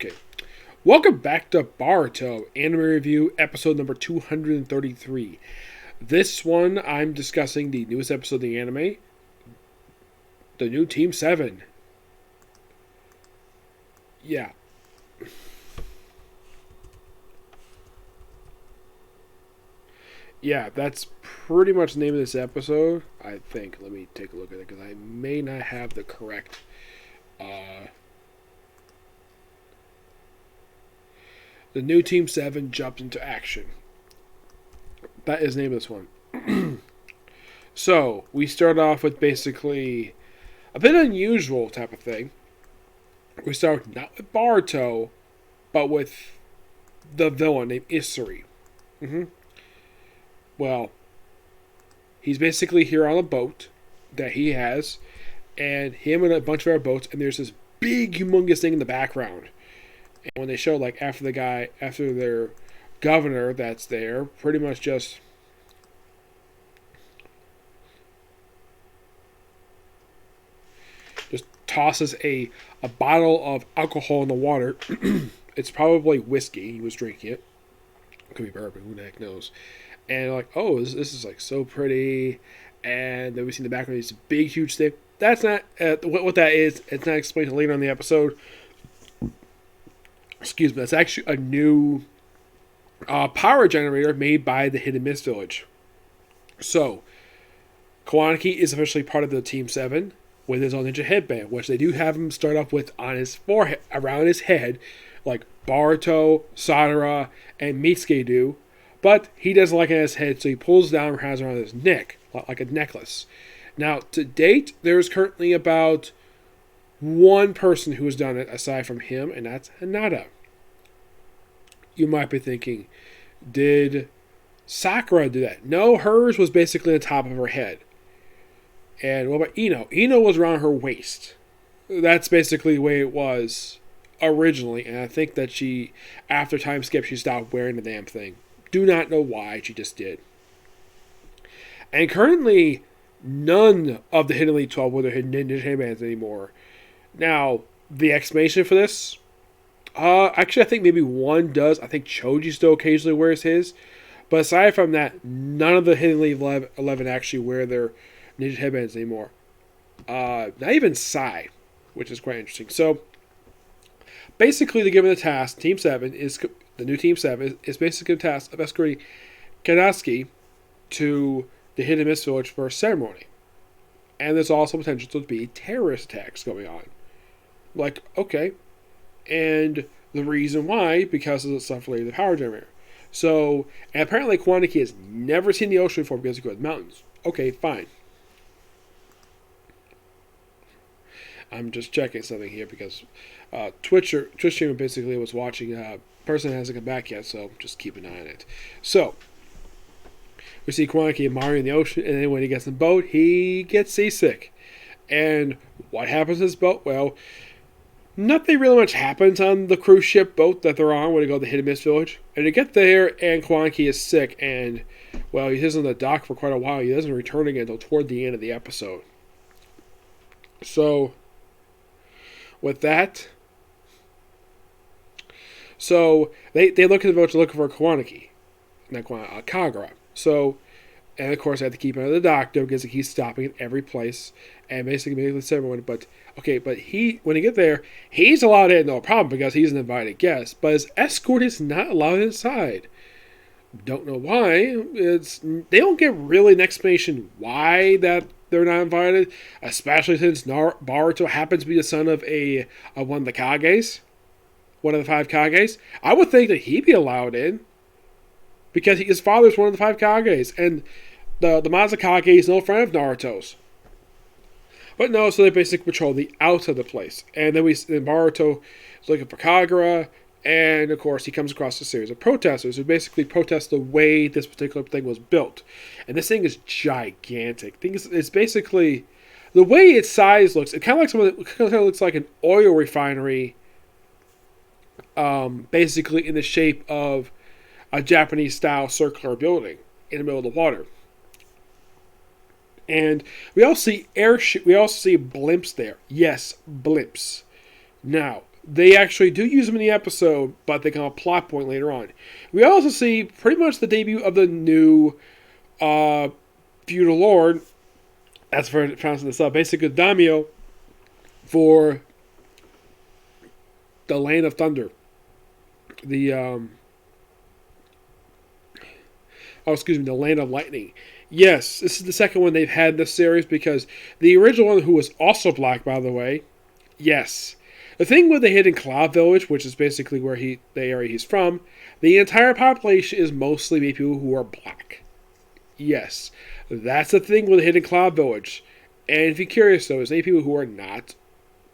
Okay. Welcome back to Boruto Anime Review, episode number 233. This one, I'm discussing the newest episode of the anime, the new Team 7. Yeah. Yeah, that's pretty much the name of this episode, I think. Let me take a look at it, because I may not have the correct... the new Team 7 jumps into action. That is the name of this one. So, we start off with basically a bit unusual type of thing. We start not with Boruto, but with the villain named Isuri. Well, he's basically here on a boat that he has, and him and a bunch of our boats, and there's this big, humongous thing in the background. And when they show, like, after their governor that's there, pretty much just tosses a bottle of alcohol in the water. It's probably whiskey. He was drinking it. Could be bourbon. Who the heck knows? And like, oh, this is like so pretty. And then we see in the background this big, huge thing. That's not what that is. It's not explained later in the episode. Excuse me. That's actually a new power generator made by the Hidden Mist Village. So, Kawanaki is officially part of the Team 7 with his own ninja headband, which they do have him start off with on his forehead, around his head, like Boruto, Sadara, and Mitsuke do. But he doesn't like it on his head, so he pulls down and has it around his neck, like a necklace. Now, to date, there is currently about one person who has done it aside from him, and that's Hinata. You might be thinking, did Sakura do that? No, hers was basically on the top of her head. And what about Ino? Ino was around her waist. That's basically the way it was originally, and I think that after time skip, she stopped wearing the damn thing. Do not know why, she just did. And currently, none of the Hidden Elite 12 wear their ninja headbands anymore. Now, the explanation for this, actually I think maybe one does. I think Choji still occasionally wears his. But aside from that, none of the Hidden Elite 11 actually wear their ninja headbands anymore. Not even Sai, which is quite interesting. So, basically, they're given the task. Team 7 is the new Team 7 is basically the task of escorting Kanaski to the Hidden Mist Village for a ceremony. And there's also potential to be terrorist attacks going on. Like, okay. And the reason why, because of the stuff related to the power generator. So, and apparently Kawanaki has never seen the ocean before because he goes to the mountains. Okay, fine. I'm just checking something here because Twitch streamer basically was watching. Person hasn't come back yet, so just keep an eye on it. So, we see Kawanaki admiring the ocean, and then when he gets in the boat, he gets seasick. And what happens to this boat? Well, nothing really much happens on the cruise ship boat that they're on when they go to the Hidden Mist Village. And they get there, and Kawanaki is sick, and, well, he is on the dock for quite a while. He doesn't return again until toward the end of the episode. So, with that, so they look at the boat looking for Kawanaki, not Kawanaki, Kagura. So, and of course, they have to keep him out of the doctor because he's stopping at every place and basically making the ceremony. But okay, but when he get there, he's allowed in, no problem, because he's an invited guest. But his escort is not allowed inside. Don't know why. They don't get really an explanation why that they're not invited, especially since Boruto happens to be the son of one of the Kages, one of the 5 Kages. I would think that he'd be allowed in because his father's one of the 5 Kages, and the Mazakage is no friend of Naruto's. But no, so they basically patrol the outside of the place, and then Boruto is looking for Kagura. And, of course, he comes across a series of protesters who basically protest the way this particular thing was built. And this thing is gigantic. It's basically... The way its size looks, it kind of looks like an oil refinery, basically in the shape of a Japanese-style circular building in the middle of the water. And we also see blimps there. Yes, blimps. Now, They actually do use him in the episode, but they become a plot point later on. We also see pretty much the debut of the new feudal lord. That's for pronouncing this up. Basically, daimyo for the Land of Thunder. The the Land of Lightning. Yes, this is the second one they've had in this series because the original one, who was also black, by the way, yes. The thing with the Hidden Cloud Village, which is basically where the area he's from, the entire population is mostly people who are black. Yes, that's the thing with the Hidden Cloud Village. And if you're curious, though, there's many people who are not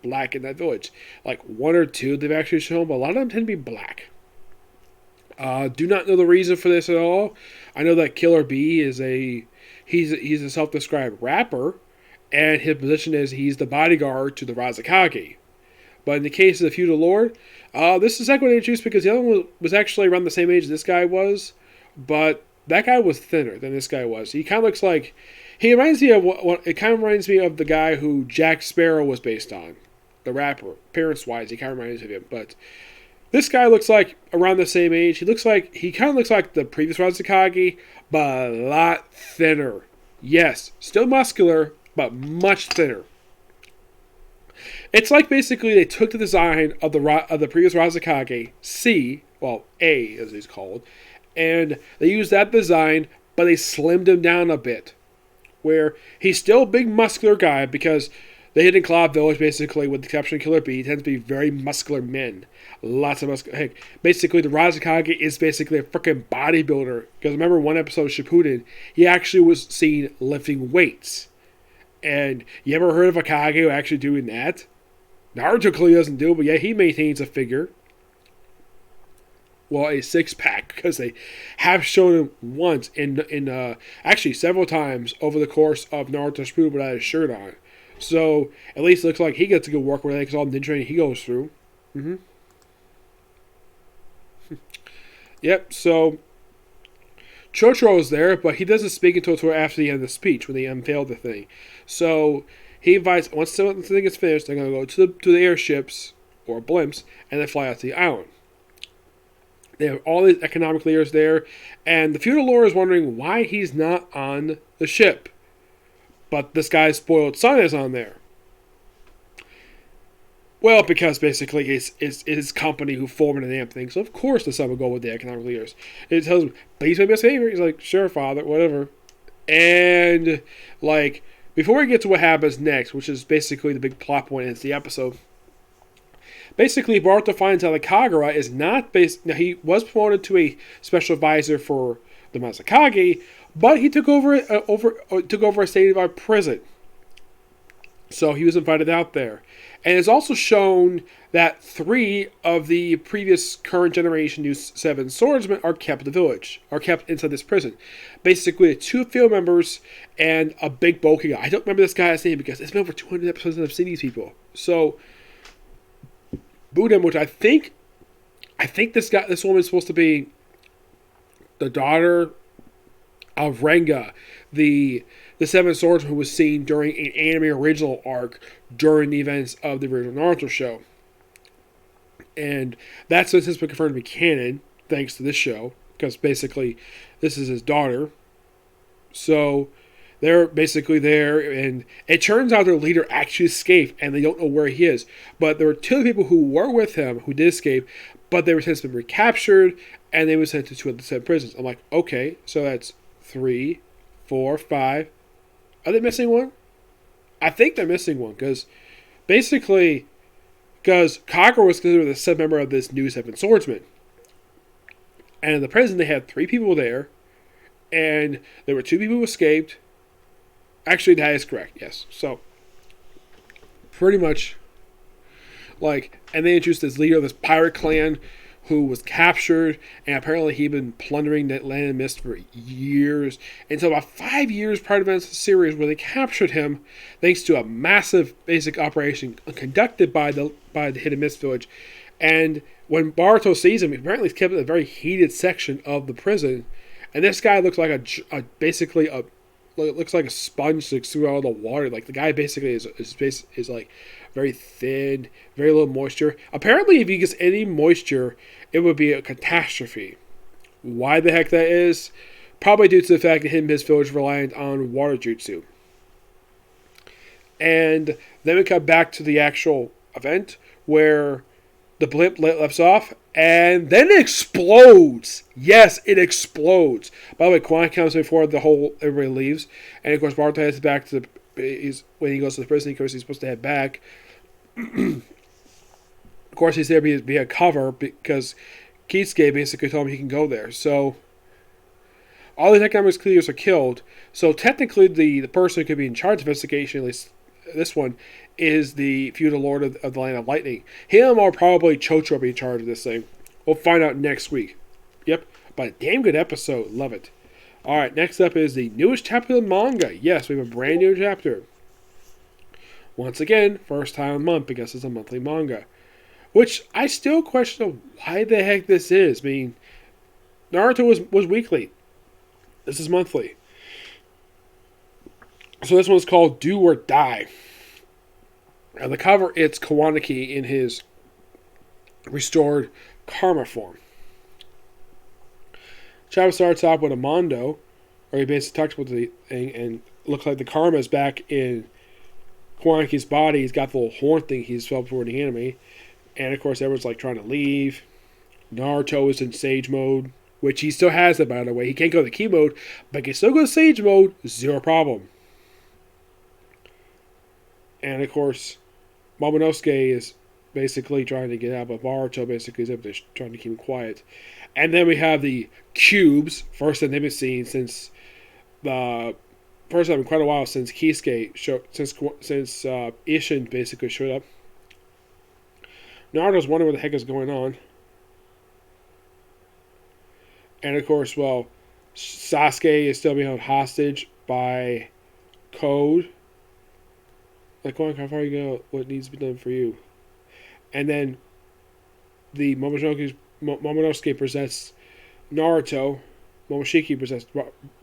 black in that village. Like one or two they've actually shown, but a lot of them tend to be black. Do not know the reason for this at all. I know that Killer B is he's a self-described rapper, and his position is he's the bodyguard to the Razakage. But in the case of the feudal lord, this is the second one introduced because the other one was actually around the same age as this guy was, but that guy was thinner than this guy was. He kind of looks like he reminds me of it kind of reminds me of the guy who Jack Sparrow was based on, the rapper. Appearance-wise, he kind of reminds me of him, but this guy looks like around the same age. He kind of looks like the previous Razakage, but a lot thinner. Yes, still muscular, but much thinner. It's like basically they took the design of the previous Razakage, A as he's called, and they used that design, but they slimmed him down a bit. Where he's still a big muscular guy because the Hidden Cloud Village, basically, with the exception of Killer B, tends to be very muscular men. Lots of muscular. Heck, basically, the Razakage is basically a freaking bodybuilder. Because remember one episode of Shippuden, he actually was seen lifting weights. And you ever heard of a Kage actually doing that? Naruto clearly doesn't do it, but yeah, he maintains a figure. Well, a six-pack, because they have shown him once actually several times over the course of Naruto Shippuden without a shirt on. So, at least it looks like he gets a good work with it because all the ninja training he goes through. Yep, so Chotaro is there, but he doesn't speak until after the end of the speech when they unveil the thing. So, he invites, once the thing is finished, they're going to go to the airships, or blimps, and then fly out to the island. They have all these economic leaders there, and the feudal lord is wondering why he's not on the ship. But this guy's spoiled son is on there. Well, because basically it's his company who formed the damn thing, so of course the son would go with the economic leaders. It tells him, please make me a favor. He's like, sure, father, whatever. And, like, before we get to what happens next, which is basically the big plot point in the episode, basically Boruto finds out that Kagura is not now he was promoted to a special advisor for the Mazakage, but he took over a state-of-the-art prison. So he was invited out there. And it's also shown that 3 of the previous current generation new 7 swordsmen are kept in the village, are kept inside this prison. Basically, 2 field members and a big bulky guy. I don't remember this guy's name because it's been over 200 episodes and I've seen these people. So, Budem, which I think this woman is supposed to be the daughter of Renga, the 7 swordsman who was seen during an anime original arc during the events of the original Naruto show. And that's since been confirmed to be canon, thanks to this show, because basically this is his daughter. So they're basically there, and it turns out their leader actually escaped, and they don't know where he is. But there were 2 people who were with him who did escape, but they were since been recaptured, and they were sent to 2 of the 7 prisons. I'm like, okay, so that's 3, 4, 5. Are they missing one? I think they're missing one because Kagura was considered the 7th member of this new 7 swordsmen. And in the prison, they had 3 people there, and there were 2 people who escaped. Actually, that is correct, yes. So, pretty much, and they introduced this leader of this pirate clan who was captured, and apparently he'd been plundering that land and mist for years, until about 5 years prior to the events of the series, where they captured him thanks to a massive basic operation conducted by the Hidden Mist Village. And when Boruto sees him, he apparently is kept in a very heated section of the prison, and this guy looks like looks like a sponge that threw out all the water. Like, the guy basically is like very thin, very little moisture. Apparently, if he gets any moisture, it would be a catastrophe. Why the heck that is? Probably due to the fact that him and his village reliant on water jutsu. And then we come back to the actual event where the blimp lifts off and then it explodes. Yes, it explodes. By the way, Kwan comes before everybody leaves, and of course Boruto heads back to when he goes to the prison. Of course, he's supposed to head back. Of course, he's there be a cover because Kisuke basically told him he can go there. So all the economic leaders are killed. So technically, the person who could be in charge of investigation, at least this one, is the feudal lord of the land of lightning. Him or probably Chocho will be in charge of this thing. We'll find out next week. Yep, but a damn good episode. Love it. Alright, next up is the newest chapter of the manga. Yes, we have a brand new chapter. Once again, first time a month because it's a monthly manga. Which I still question why the heck this is. I mean, Naruto was weekly. This is monthly. So this one's called Do or Die. On the cover, it's Kawanaki in his restored karma form. Chapter starts off with a Mondo, where he basically talks about the thing, and looks like the karma is back in Kawanaki's body. He's got the little horn thing he's developed for the anime. And of course, everyone's like trying to leave. Naruto is in Sage mode, which he still has it, by the way. He can't go to Ki mode, but he can still go to Sage mode, zero problem. And of course, Momonosuke is basically trying to get out, but Boruto basically is up there trying to keep him quiet. And then we have the cubes, first time they've been seen since the first time in quite a while since Kisuke since Ishin basically showed up. Naruto's wondering what the heck is going on. And of course, well, Sasuke is still being held hostage by Code. Like, how far you go? What needs to be done for you? And then the Momonosuke presents Naruto. Momoshiki presents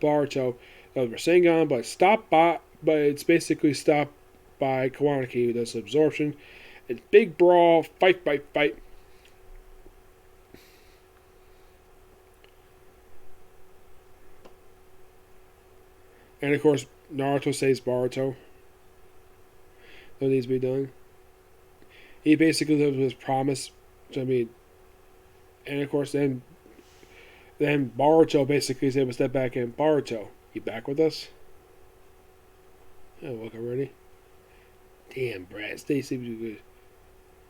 Boruto. That was Rasengan, but it's basically stopped by Kawanaki, who does absorption. It's big brawl, fight. And of course, Naruto saves Boruto. That needs to be done. He basically lives with his promise. And of course, then Boruto basically is able to step back in. Boruto, you back with us? Oh, welcome, ready? Damn, Brad, stay asleep.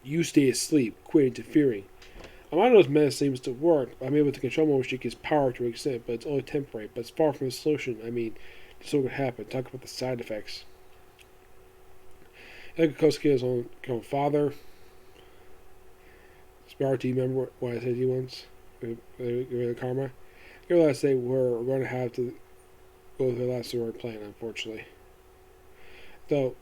You stay asleep. Quit interfering. Amado's medicine seems to work. I'm able to control Momoshiki's power to an extent, but it's only temporary. But it's far from the solution. This will happen. Talk about the side effects. Kosuke is his own father. Sparrow, do you remember what I said to you once? With karma? You realize we're going to have to go with the last story plan, unfortunately. Though,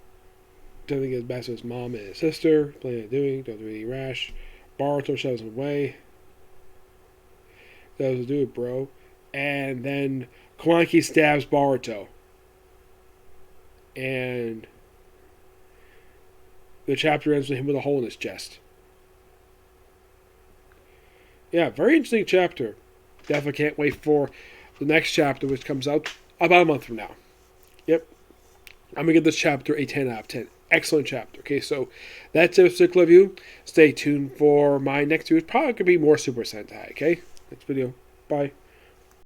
don't think it's back to his mom and his sister, planning on doing, don't do anything rash. Boruto shoves him away. Doesn't do it, bro. And then Kawanaki stabs Boruto. And the chapter ends with him with a hole in his chest. Yeah, very interesting chapter. Definitely can't wait for the next chapter, which comes out about a month from now. Yep. I'm going to give this chapter a 10 out of 10. Excellent chapter. Okay, so that's it for this review. Stay tuned for my next video. It's probably going to be more Super Sentai, okay? Next video. Bye.